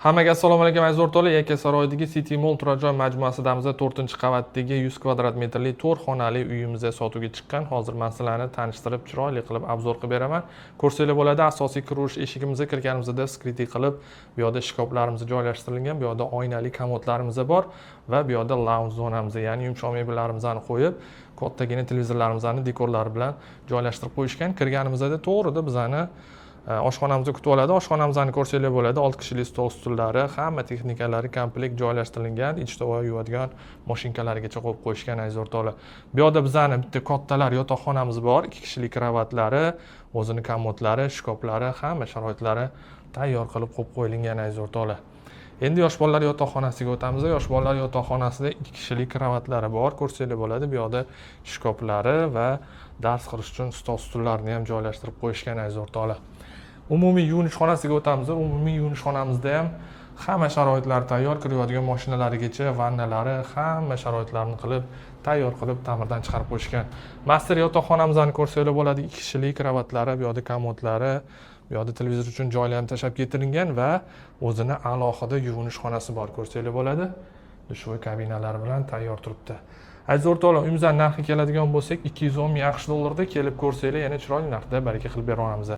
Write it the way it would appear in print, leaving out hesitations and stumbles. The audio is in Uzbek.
Hammaga assalomu alaykum aziz o'rtoqlar. Yakkasaroydagi City Mall turar joy majmuasidamiz 4-qavatdagi 100 kvadrat metrli 4 xonali uyimizda sotuvga chiqqan. Hozir men sizlarni tanishtirib, chiroyli qilib obzor qilib beraman. Ko'rsanglar bo'ladi, asosiy kirish eshigimizga kirganimizda skriti qilib, bu yerda shkaflarimiz joylashtirilgan, bu yerda oynali komodlarimiz bor va bu yerda lounge zonamiz, ya'ni yumshoq mebellarimizni qo'yib, kattagina televizorlarimizni dekorlari bilan joylashtirib qo'yishgan. Kirganimizda to'g'rida bizani oshxonamizni kutib oladi. Oshxonamizni ko'rsanglar bo'ladi. 6 kishilik stol stullari, hamma texnikalari komplekt joylashtirilgan. Ichda yuvadigan mashinkalargacha qo'yib qo'yishgan aziz o'rtoqlar. Bu yerda bizani bitta kattalar yotoqxonamiz bor. 2 kishilik kravatlari, o'zini komodlari, shkaflari, hamma sharoitlari tayyor qilib qo'yib qo'yilgan aziz o'rtoqlar. Endi yosh bolalar yotoqxonasiga o'tamiz. Yosh bolalar yotoqxonasida 2 kishilik kravatlari bor. Ko'rsanglar bo'ladi. Bu yerda shkaflari va dars qilish uchun stol stullarni ham joylashtirib qo'yishgan aziz o'rtoqlar. Umumiy yuvinish xonasiga o'tamiz. Umumiy yuvinish xonamizda ham hamma sharoitlar tayyor, kiradigan mashinalarigacha, vannalari, hamma sharoitlarni qilib, tayyor qilib ta'mirdan chiqarib qo'yishgan. Master yotoqxonamizni ko'rsanglar bo'ladi. 2 kishilik kravatlari, bu yerda komodlari, bu yerda televizor uchun joylar ham tashab ketirilgan va o'zini alohida yuvinish xonasi bor. Ko'rsanglar bo'ladi. Dushoy kabinalari bilan tayyor turibdi. Aziz o'rtoqlar, uyimizning narxi keladigan bo'lsak, $210 ming kelib ko'rsanglar, yana chiroyli narxda baraka qilib beraveramiz.